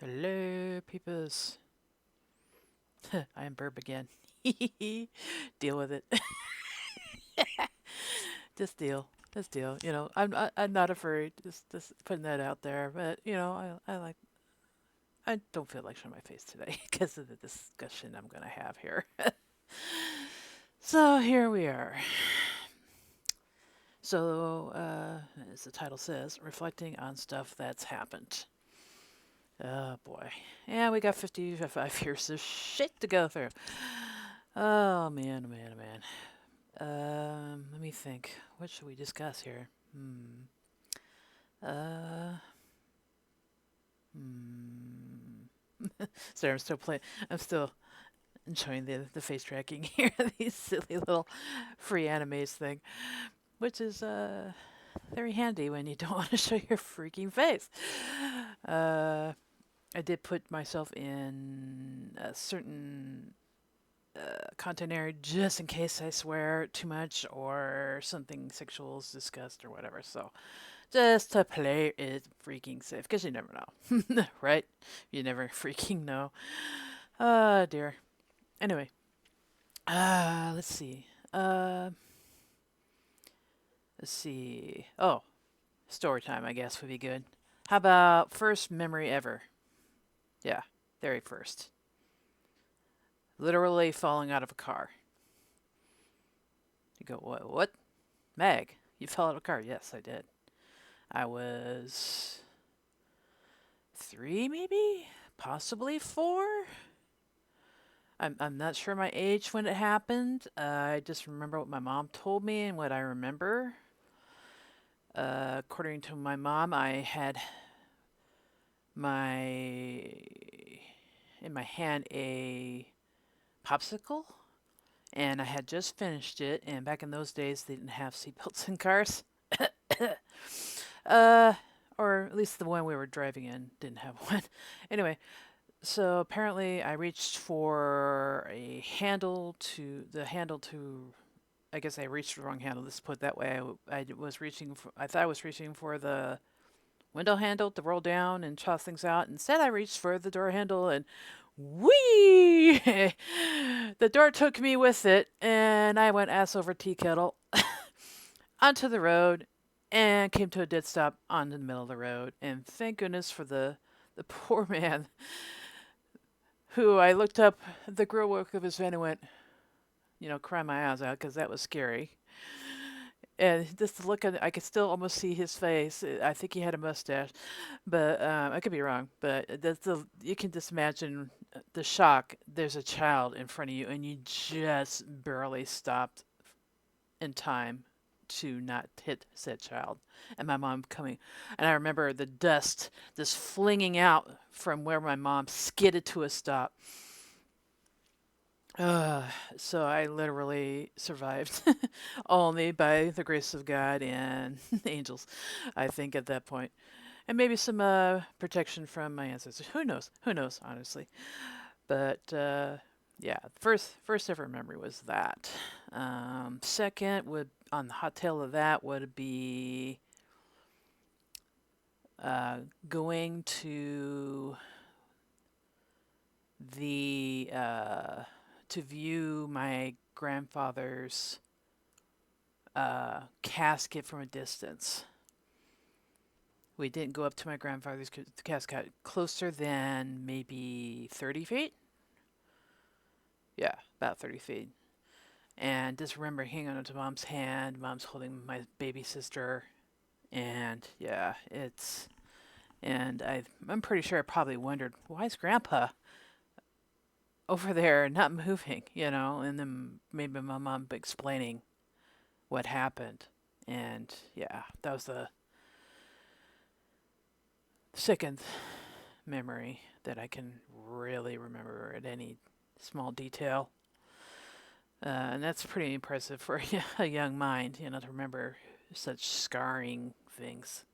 Hello, peepers. I am Burb again. Deal with it. Just deal. Just deal. I'm not afraid. Just putting that out there. But I don't feel like showing my face today because of the discussion I'm gonna have here. So here we are. So, as the title says, reflecting on stuff that's happened. Oh boy. Yeah, we got 55 years of shit to go through. Oh man, oh man, oh man. Let me think. What should we discuss here? Uh, hmm. Sorry, I'm still playing. I'm still enjoying the face tracking here. These silly little free animes thing, which is very handy when you don't want to show your freaking face. Uh, I did put myself in a certain content area just in case I swear too much or something sexual is discussed or whatever. So just to play it freaking safe, because you never know, right? You never freaking know. Dear. Anyway, let's see. Uh, let's see. Oh, story time, I guess, would be good. How about first memory ever? Yeah, very first. Literally falling out of a car. You go, what? What? Meg, you fell out of a car? Yes, I did. I was 3, maybe? Possibly 4? I'm not sure my age when it happened. I just remember what my mom told me and what I remember. According to my mom, I had my in my hand a popsicle, and I had just finished it. And back in those days, they didn't have seatbelts in cars, uh, or at least the one we were driving in didn't have one. Anyway, so apparently, I reached for a handle to. I guess I reached the wrong handle. Let's put it that way. I was reaching for. I thought I was reaching for the window handle to roll down and toss things out. Instead, I reached for the door handle and whee! The door took me with it, and I went ass over tea kettle onto the road and came to a dead stop on the middle of the road. And thank goodness for the poor man who I looked up the grill work of his van and went, cry my eyes out because that was scary. And just to look at, I could still almost see his face. I think he had a mustache, but I could be wrong. But you can just imagine the shock. There's a child in front of you, and you just barely stopped in time to not hit said child. And my mom coming, and I remember the dust just flinging out from where my mom skidded to a stop. Uh, so I literally survived only by the grace of God and angels, I think, at that point. And maybe some protection from my ancestors. Who knows? Who knows, honestly. But yeah, first ever memory was that. Second would on the hot tail of that would be uh, going to the to view my grandfather's casket from a distance. We didn't go up to my grandfather's casket, closer than maybe 30 feet. Yeah, about 30 feet. And just remember hanging onto mom's hand. Mom's holding my baby sister. And yeah, I'm pretty sure I probably wondered, why is grandpa over there not moving, And then maybe my mom explaining what happened. And yeah, that was the second memory that I can really remember at any small detail. And that's pretty impressive for a young mind, to remember such scarring things.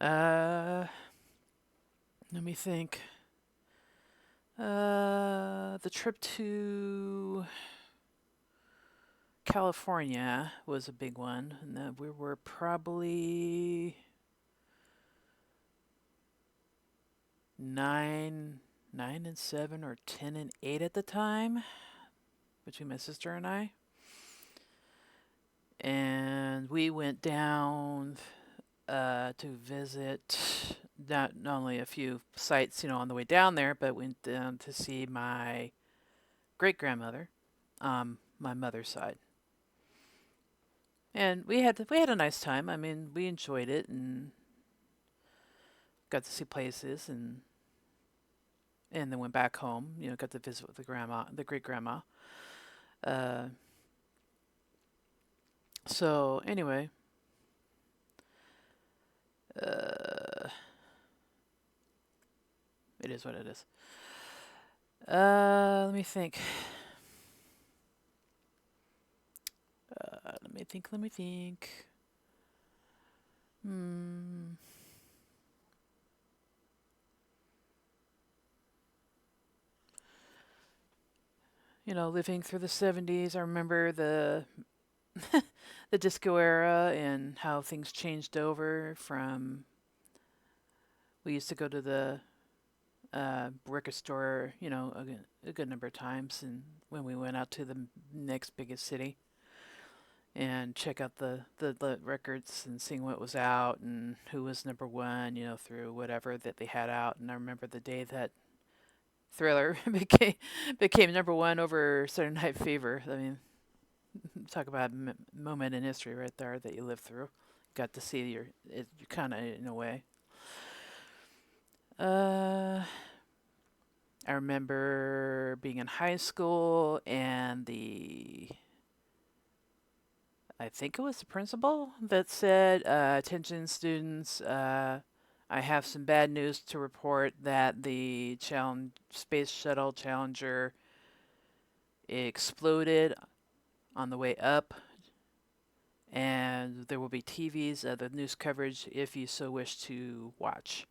Uh, Let me think. The trip to California was a big one, and we were probably 9 and 7 or 10 and 8 at the time between my sister and I. And we went down to visit not only a few sites, on the way down there, but went down to see my great grandmother, my mother's side. And we had a nice time. I mean, we enjoyed it and got to see places and then went back home. Got to visit with the great grandma. Uh, so anyway, uh, it is what it is. Let me think. Let me think. Hmm. Living through the 70s, I remember the disco era and how things changed over from we used to go to the record store, a good number of times, and when we went out to the next biggest city and check out the records and seeing what was out and who was number one, through whatever that they had out. And I remember the day that Thriller became number one over Saturday Night Fever. I mean, talk about a moment in history right there that you lived through. Got to see it kind of in a way. Uh, I remember being in high school and I think it was the principal that said, attention students, I have some bad news to report that the Space Shuttle Challenger exploded on the way up, and there will be TVs, the news coverage, if you so wish to watch.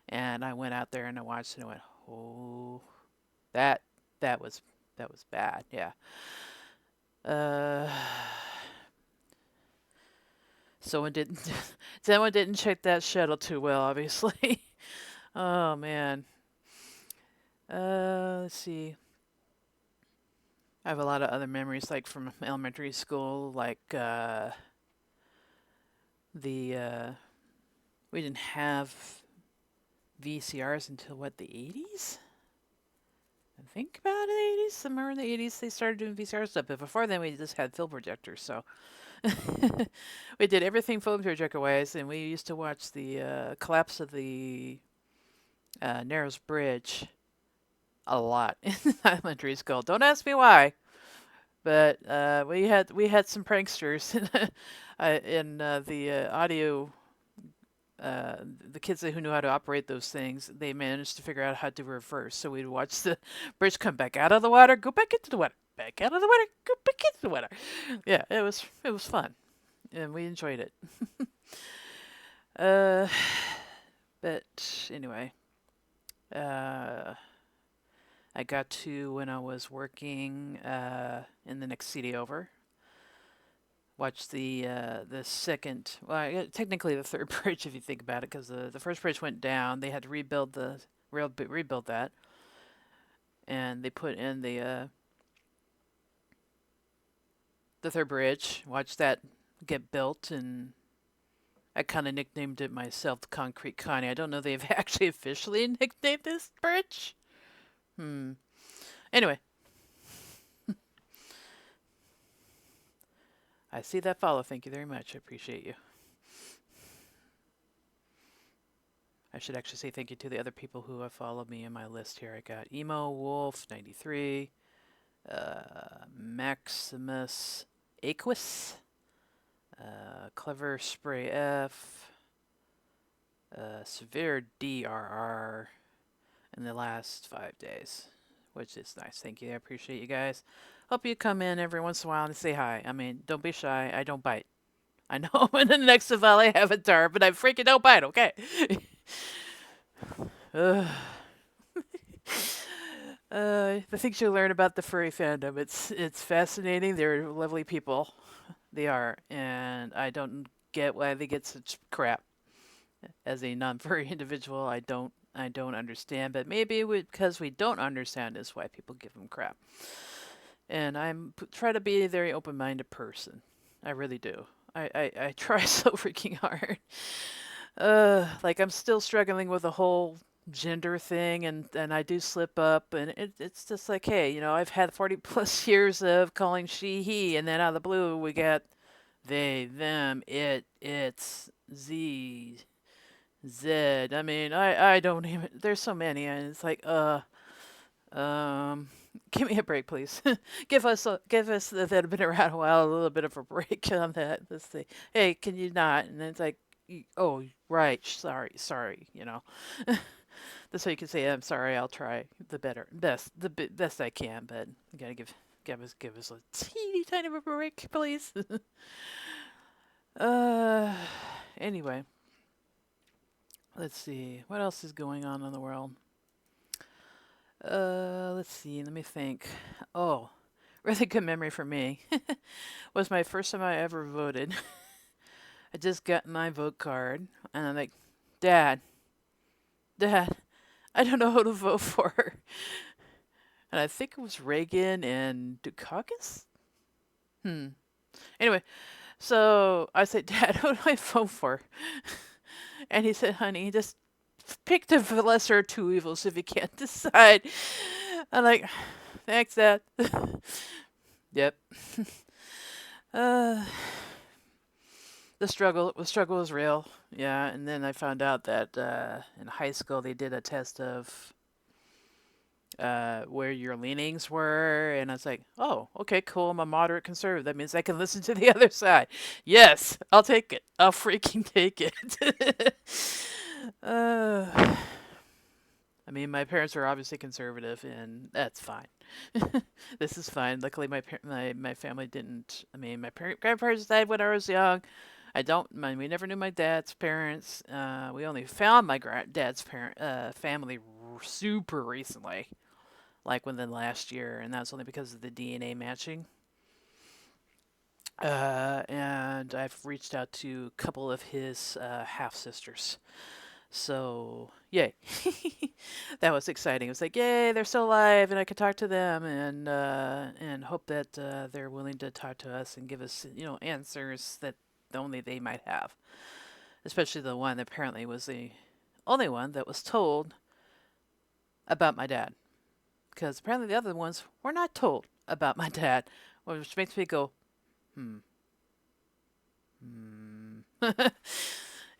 And I went out there and I watched and I went, oh, that that was that was bad. Yeah. Uh, someone didn't someone didn't check that shuttle too well, obviously. Oh man. Let's see. I have a lot of other memories, like from elementary school, like the we didn't have VCRs until what, the 80s? I think about the 80s. Somewhere in the 80s they started doing VCR stuff, but before then we just had film projectors. So we did everything film projector wise, and we used to watch the collapse of the Narrows Bridge a lot in elementary school. Don't ask me why, but we had some pranksters in the audio. The kids who knew how to operate those things, they managed to figure out how to reverse. So we'd watch the bridge come back out of the water, go back into the water, back out of the water, go back into the water. Yeah, it was fun, and we enjoyed it. Uh, but anyway, uh, I got to, when I was working in the next city over, watch the second, well, technically the third bridge if you think about it, because the first bridge went down. They had to rebuild that, and they put in the third bridge. Watched that get built, and I kind of nicknamed it myself, the Concrete Connie. I don't know if they've actually officially nicknamed this bridge. Anyway, I see that follow. Thank you very much. I appreciate you. I should actually say thank you to the other people who have followed me in my list here. I got Emo Wolf 93, Maximus Aquis, Clever Spray F, Severe DRR in the last 5 days, which is nice. Thank you. I appreciate you guys. Hope you come in every once in a while and say hi. I mean, don't be shy. I don't bite. I know in the next Savale avatar, but I freaking don't bite, okay? uh, the things you learn about the furry fandom, it's fascinating. They're lovely people. They are, and I don't get why they get such crap. As a non-furry individual, I don't I don't understand, but maybe because we don't understand is why people give them crap. And try to be a very open-minded person. I really do. I try so freaking hard. Like I'm still struggling with the whole gender thing, and I do slip up, and it's just like, hey, I've had 40 plus years of calling she, he, and then out of the blue we get they, them, it's, z, z. I mean, I don't even. There's so many, and it's like, um, give me a break, please. Give us that have been around a while a little bit of a break on that. Let's see. Hey, can you not? And then it's like, oh, right, sorry. That's how you can say, I'm sorry. I'll try best I can, but you gotta give us a teeny tiny of a break, please. uh, anyway, let's see what else is going on in the world. Let's see. Let me think. Oh, really good memory for me was my first time I ever voted. I just got my vote card, and I'm like, Dad, I don't know who to vote for. And I think it was Reagan and Dukakis. Anyway, so I said, Dad, who do I vote for? And he said, honey, just pick the lesser of two evils if you can't decide. I'm like, thanks, Dad. Yep. Uh, the struggle was real. Yeah, and then I found out that in high school they did a test of where your leanings were, and I was like, oh, okay, cool. I'm a moderate conservative. That means I can listen to the other side. Yes, I'll take it. I'll freaking take it. uh, I mean, my parents are obviously conservative, and that's fine. This is fine. Luckily, my family didn't. I mean, my grandparents died when I was young. We never knew my dad's parents. We only found my dad's family super recently, like within the last year, and that's only because of the DNA matching. And I've reached out to a couple of his half sisters. So, yay. That was exciting. It was like, yay, they're still alive and I could talk to them and hope that they're willing to talk to us and give us, answers that only they might have. Especially the one that apparently was the only one that was told about my dad. Because apparently the other ones were not told about my dad, which makes me go, hmm.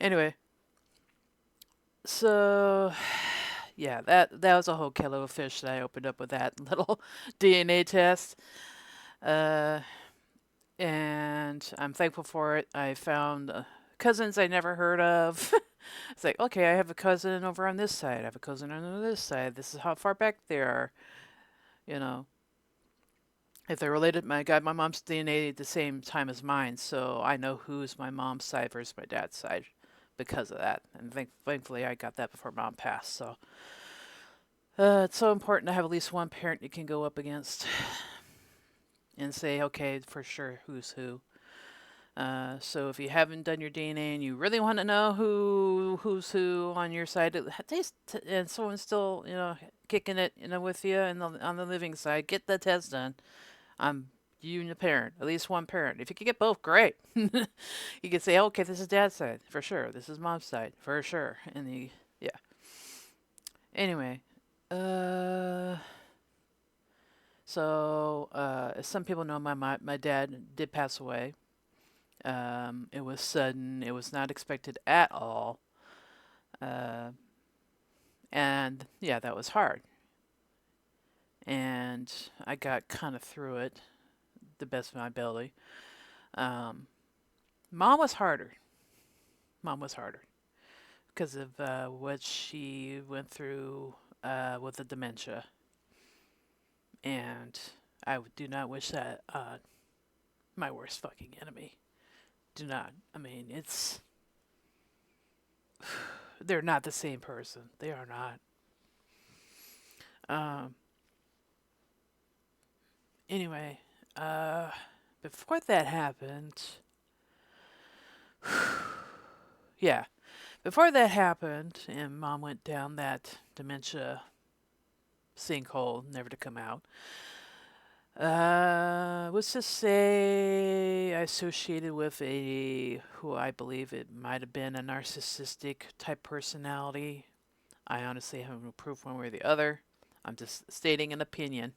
Anyway, so yeah, that was a whole kilo of fish that I opened up with that little DNA test. Uh, and I'm thankful for it. I found cousins I never heard of. It's like, okay, I have a cousin over on this side. I have a cousin on this side. This is how far back they are. You know, if they're related, I got my mom's DNA at the same time as mine, so I know who's my mom's side versus my dad's side because of that. And thankfully, I got that before mom passed. So it's so important to have at least one parent you can go up against and say, okay, for sure, who's who. So if you haven't done your DNA and you really want to know who's who on your side, and someone's still kicking it with you and on the living side, get the test done. You and the parent, at least one parent. If you can get both, great. You can say, okay, this is dad's side for sure. This is mom's side for sure. And yeah. Anyway, so as some people know, my dad did pass away. It was sudden. It was not expected at all. Uh, and yeah, that was hard. And I got kind of through it the best of my ability. Um, Mom was harder. Mom was harder because of what she went through with the dementia. And do not wish that my worst fucking enemy. Do not. I mean, they're not the same person. They are not. Um, anyway, before that happened, yeah, Before that happened, and Mom went down that dementia sinkhole, never to come out. Let's just say I associated with who I believe it might have been a narcissistic type personality. I honestly have no proof one way or the other. I'm just stating an opinion.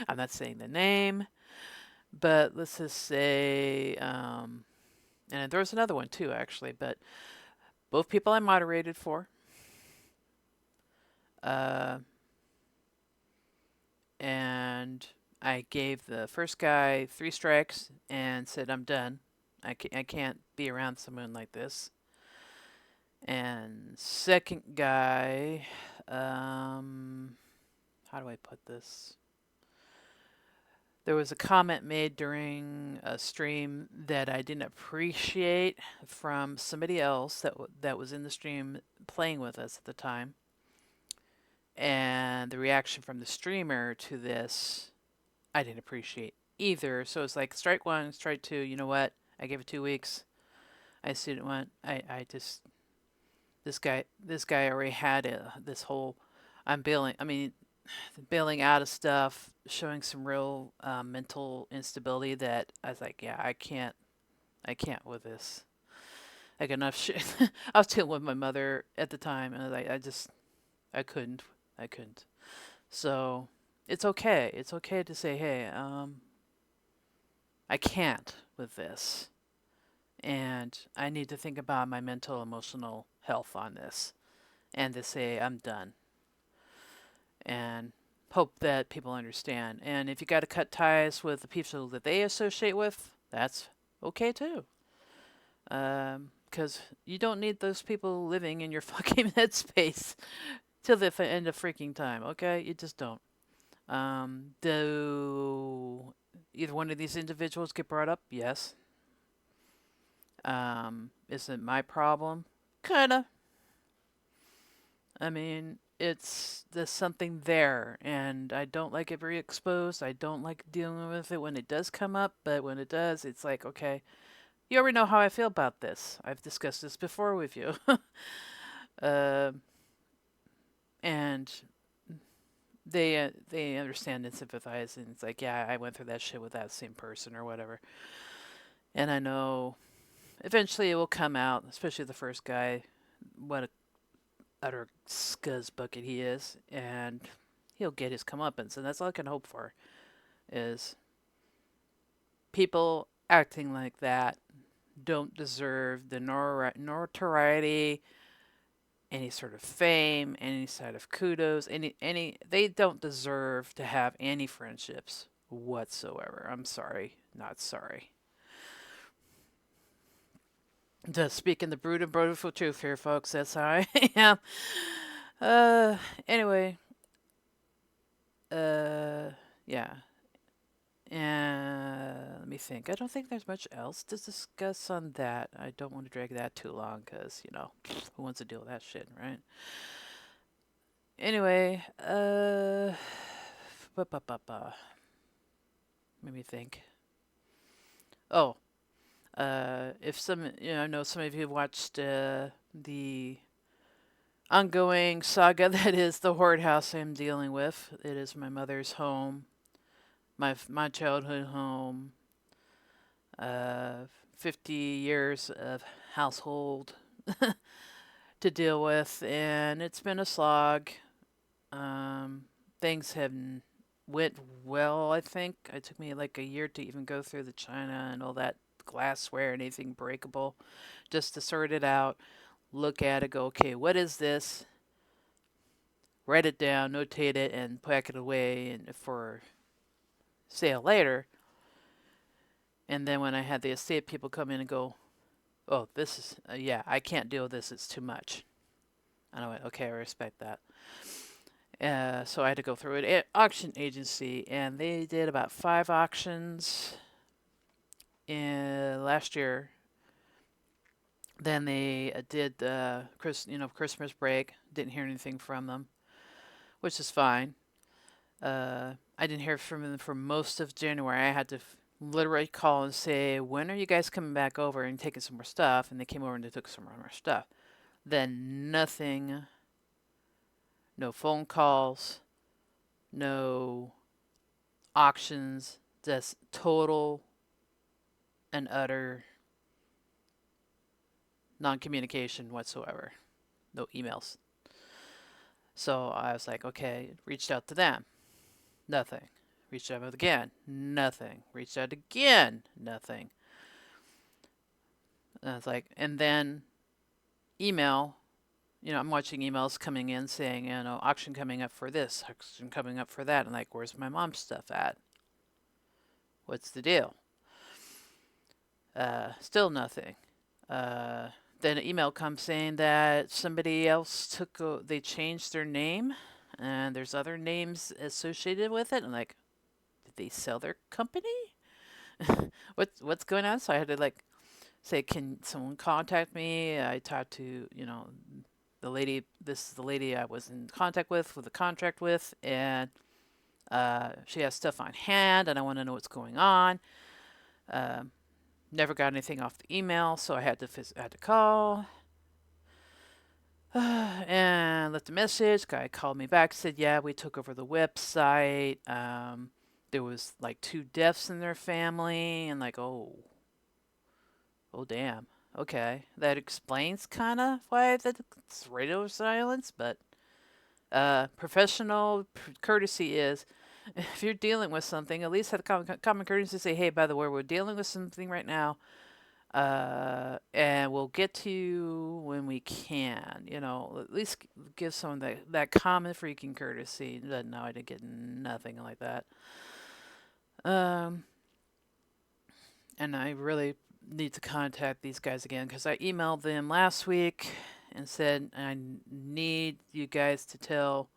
I'm not saying the name, but let's just say, and there was another one too, actually, but both people I moderated for. Uh, and I gave the first guy 3 strikes and said, I'm done. I can't be around someone like this. And second guy, how do I put this? There was a comment made during a stream that I didn't appreciate from somebody else that was in the stream playing with us at the time. And the reaction from the streamer to this, I didn't appreciate either. So it's like strike one, strike two. You know what? I gave it 2 weeks. I just didn't want. I just this guy already had this whole. I'm bailing. I mean, bailing out of stuff, showing some real mental instability that I was like, yeah, I can't with this. I got enough shit. I was dealing with my mother at the time, and I was like, I couldn't, I couldn't. So it's okay. It's okay to say, hey, I can't with this, and I need to think about my mental, emotional health on this, and to say I'm done. And hope that people understand. And if you got to cut ties with the people that they associate with, that's okay too. Because you don't need those people living in your fucking headspace till the end of freaking time, okay? You just don't. Do either one of these individuals get brought up? Yes. Is it my problem? Kinda. I mean, there's something there, and I don't like it very exposed. I don't like dealing with it when it does come up, but when it does, it's like, okay, you already know how I feel about this. I've discussed this before with you. uh, and they understand and sympathize, and it's like, yeah, I went through that shit with that same person or whatever. And I know eventually it will come out, especially the first guy, what a utter scuzz bucket he is, and he'll get his comeuppance, and that's all I can hope for. Is people acting like that don't deserve the notoriety, any sort of fame, any sort of kudos, any they don't deserve to have any friendships whatsoever. I'm sorry, not sorry. Just speaking the brutal, beautiful truth here, folks. That's how I am. Uh, anyway, uh, yeah. And let me think. I don't think there's much else to discuss on that. I don't want to drag that too long because, who wants to deal with that shit, right? Anyway, ba ba ba ba. Let me think. Oh, if I know some of you have watched the ongoing saga that is the Horde House I'm dealing with. It is my mother's home, my childhood home. Uh, 50 years of household to deal with, and it's been a slog. Um, Things have went well, I think. It took me like a year to even go through the china and all that glassware, anything breakable, just to sort it out, look at it, go, okay, what is this? Write it down, notate it, and pack it away and for sale later. And then when I had the estate people come in and go, oh, this is, yeah, I can't deal with this, it's too much. And I went, okay, I respect that. So I had to go through an auction agency, and they did about 5 auctions in last year. Then they did Christmas break. Didn't hear anything from them, which is fine. I didn't hear from them for most of January. I had to literally call and say, when are you guys coming back over and taking some more stuff? And they came over and they took some more stuff. Then nothing, no phone calls, no auctions, just total and utter non communication whatsoever. No emails. So I was like, okay, reached out to them. Nothing. Reached out again. Nothing. Reached out again. Nothing. And I was like, and then email. I'm watching emails coming in saying, auction coming up for this, auction coming up for that. And like, where's my mom's stuff at? What's the deal? Still nothing. Then an email comes saying that somebody else they changed their name and there's other names associated with it. And like, did they sell their company? What's going on? So I had to like say, can someone contact me? I talked to, the lady, this is the lady I was in contact with a contract with, and she has stuff on hand and I want to know what's going on. Never got anything off the email, so I had to call and left a message. Guy called me back, said, "Yeah, we took over the website. There was like 2 deaths in their family," and like, oh damn. Okay, that explains kind of why it's radio silence, but professional courtesy is if you're dealing with something, at least have common courtesy to say, hey, by the way, we're dealing with something right now, and we'll get to you when we can. At least give someone that common freaking courtesy. No, I didn't get nothing like that. And I really need to contact these guys again because I emailed them last week and said I need you guys to tell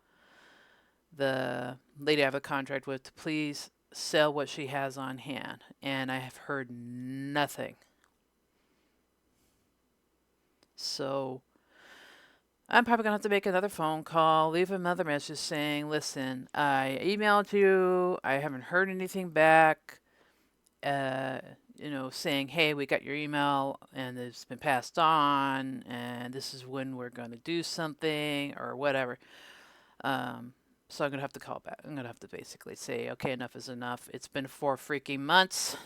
the lady I have a contract with to please sell what she has on hand. And I have heard nothing. So I'm probably going to have to make another phone call, leave another message saying, listen, I emailed you. I haven't heard anything back. Saying, hey, we got your email and it's been passed on and this is when we're going to do something or whatever. So I'm going to have to call back. I'm going to have to basically say, okay, enough is enough. It's been 4 freaking months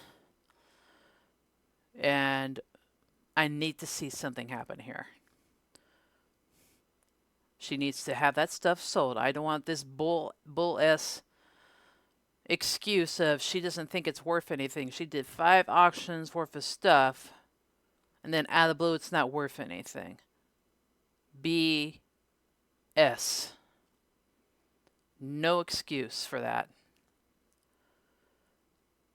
and I need to see something happen here. She needs to have that stuff sold. I don't want this bull s excuse of she doesn't think it's worth anything. She did 5 auctions worth of stuff, and then out of the blue, it's not worth anything. BS. No excuse for that.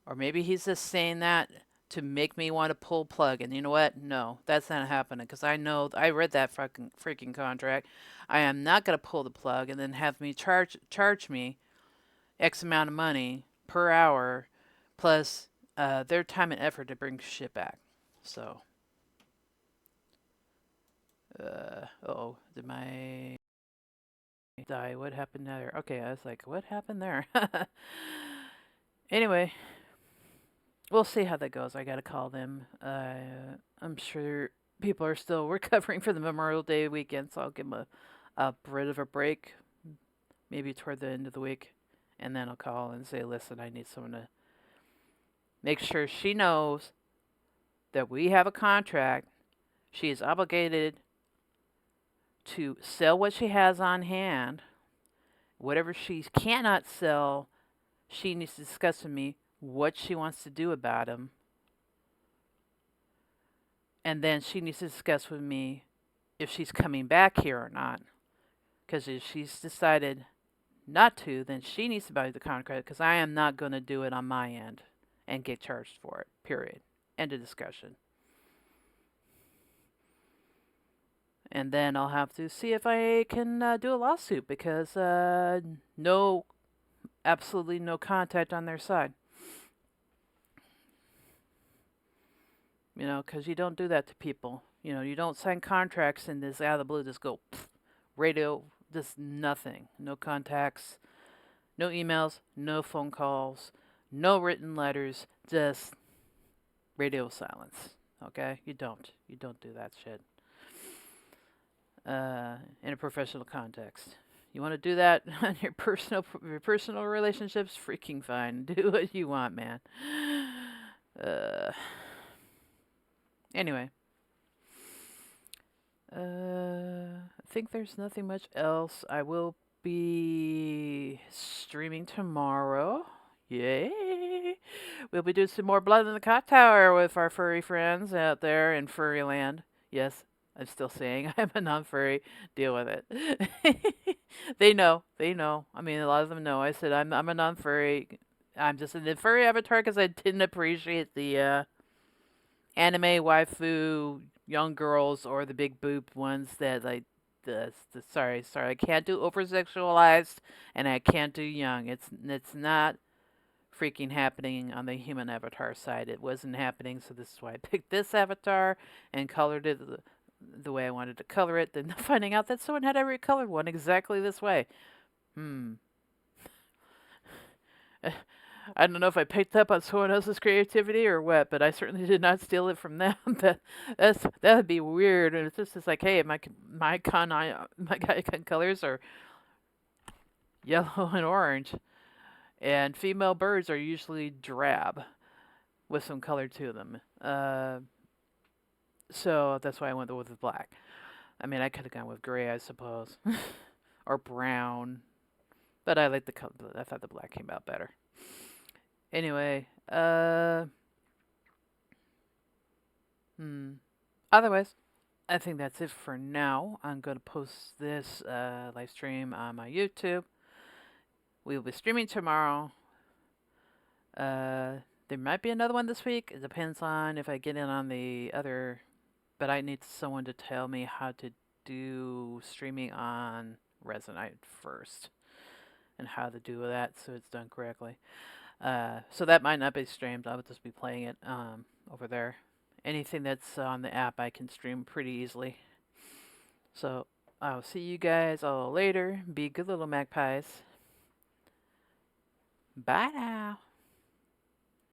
Or maybe he's just saying that to make me want to pull plug. And you know what? No, that's not happening because I know I read that freaking contract. I am not going to pull the plug and then have me charge me X amount of money per hour plus their time and effort to bring shit back. So, did my die? What happened there? Okay, I was like, what happened there? Anyway, we'll see how that goes. I gotta call them. I'm sure people are still recovering for the Memorial Day weekend, so I'll give them a bit of a break, maybe toward the end of the week, and then I'll call and say, listen, I need someone to make sure she knows that we have a contract. She is obligated to sell what she has on hand. Whatever she cannot sell, she needs to discuss with me what she wants to do about them. And then she needs to discuss with me if she's coming back here or not. Because if she's decided not to, then she needs to buy the contract because I am not going to do it on my end and get charged for it. Period. End of discussion. And then I'll have to see if I can do a lawsuit because absolutely no contact on their side. Because you don't do that to people. You don't sign contracts and this out of the blue just go radio, just nothing. No contacts, no emails, no phone calls, no written letters, just radio silence. Okay? You don't do that shit. in a professional context. You want to do that on your personal relationships? Freaking fine. Do what you want, man. Uh, anyway, I think there's nothing much else. I will be streaming tomorrow. Yay! We'll be doing some more Blood in the Cot Tower with our furry friends out there in Furryland. Yes, I'm still saying I'm a non-furry. Deal with it. They know. They know. I mean, a lot of them know. I said I'm a non-furry. I'm just a furry avatar because I didn't appreciate the anime waifu young girls or the big boob ones that like the sorry I can't do over sexualized and I can't do young. It's not freaking happening on the human avatar side. It wasn't happening, so this is why I picked this avatar and colored it the way I wanted to color it. Then finding out that someone had every colored one exactly this way. I don't know if I picked up on someone else's creativity or what, but I certainly did not steal it from them. That would be weird. And it's just like, hey, my icon colors are yellow and orange, and female birds are usually drab with some color to them. So that's why I went with black. I mean, I could have gone with gray, I suppose, or brown, but I like the color. I thought the black came out better. Anyway, otherwise, I think that's it for now. I'm going to post this live stream on my YouTube. We will be streaming tomorrow. There might be another one this week. It depends on if I get in on the other. But I need someone to tell me how to do streaming on Resonite first. And how to do that so it's done correctly. So that might not be streamed. I'll just be playing it over there. Anything that's on the app I can stream pretty easily. So I'll see you guys all later. Be good little magpies. Bye now.